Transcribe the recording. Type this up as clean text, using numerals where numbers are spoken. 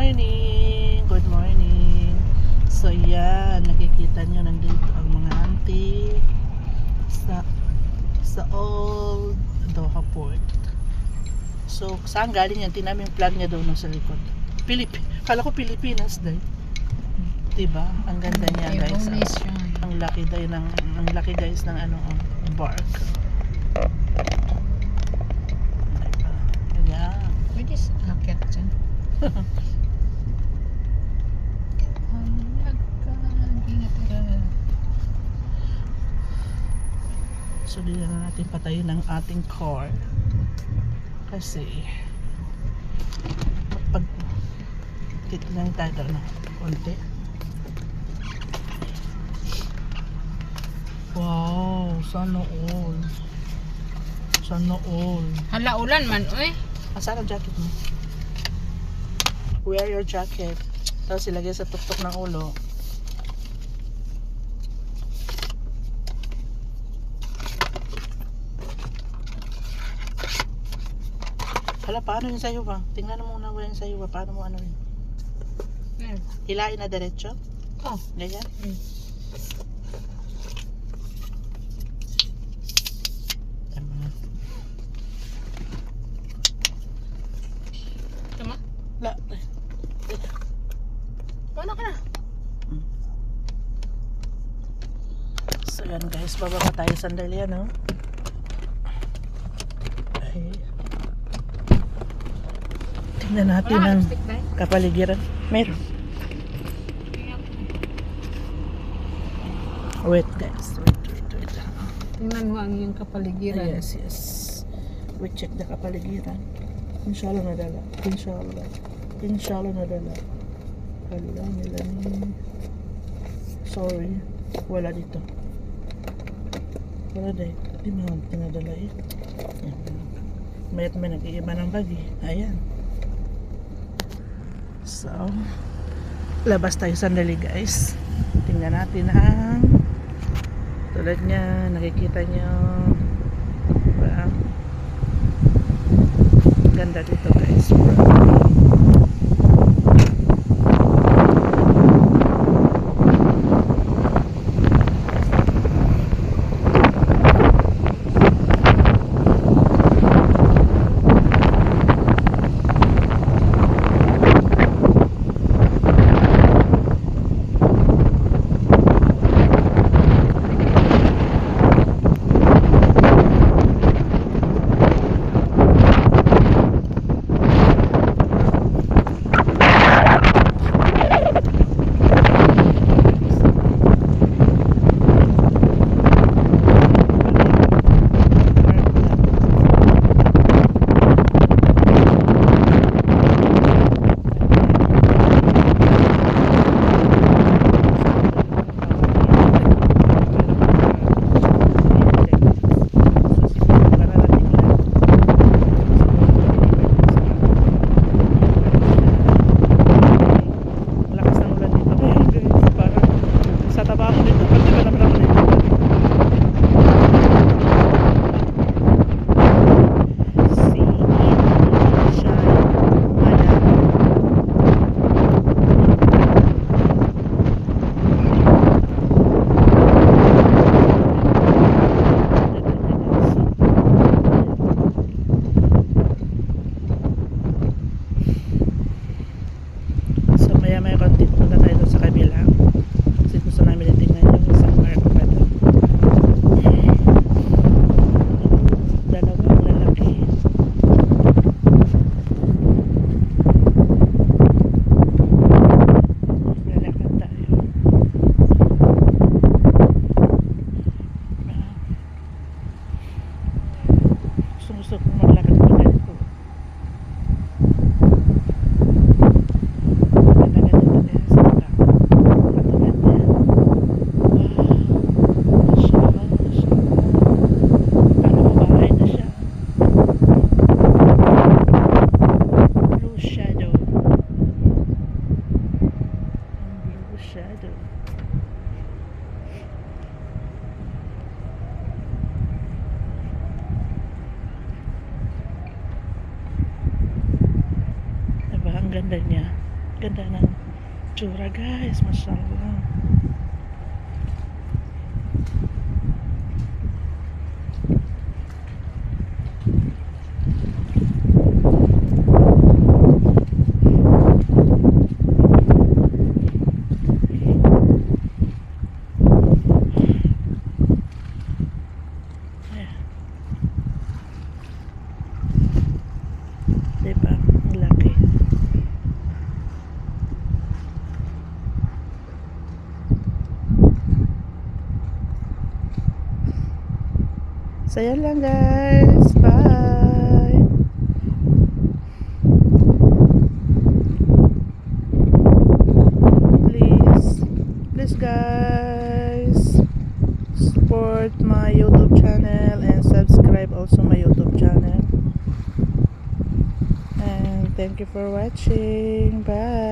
morning! Good morning! So yan, nakikita nyo nandito ang mga auntie sa Old Doha Port. So saan galing yan? Tingnan yung flag niya doon sa likod. Kala ko Pilipinas dahil. Diba? Ang ganda niya guys. Ang laki guys ng ano, bark. Ayan. Pwede sa akit dyan. So dito na natin patayin ang ating car kasi pag titignan tayo na konti. Wow, sana all Hala, ulan man, oy. asan ang jacket mo? Wear your jacket. Tapos ilagay sa tuktok ng ulo. Hala, paano yun sa'yo ba? Tingnan mo muna yung sa'yo ba? Paano mo ano yun? Hilain na diretso? Oh. Ganyan? Tama. Tama? La. Paano ka na? So yan guys, bababa tayo sandali ano. Ay. Tingnan natin ang kapaligiran. Meron. Wait guys, wait. Tingnan mo ang iyong kapaligiran. Yes. We check the kapaligiran. Inshallah nadala. Inshallah nadala. Wala nila ni. Sorry. Wala dito. Wala dahil. Di mo tinadala eh. May nag-iiba ng bagi. Ayan. So, labas tayo sandali guys. Tingnan natin ang tulad niya, nakikita niyo diba? Ganda dito guys. Gusto kong maglakad pa ganito. Ganda-ganda guys. Katulad niya. Wow. Siya. Parang mabahay na siya. Blue shadow. Blue shadow. Ang ganda niya. Ganda ng tsura guys, mashallah. Ayan. Diba? Ang laki. So, yan lang guys. Bye! Please guys, support my YouTube channel and subscribe also my YouTube channel. And thank you for watching. Bye!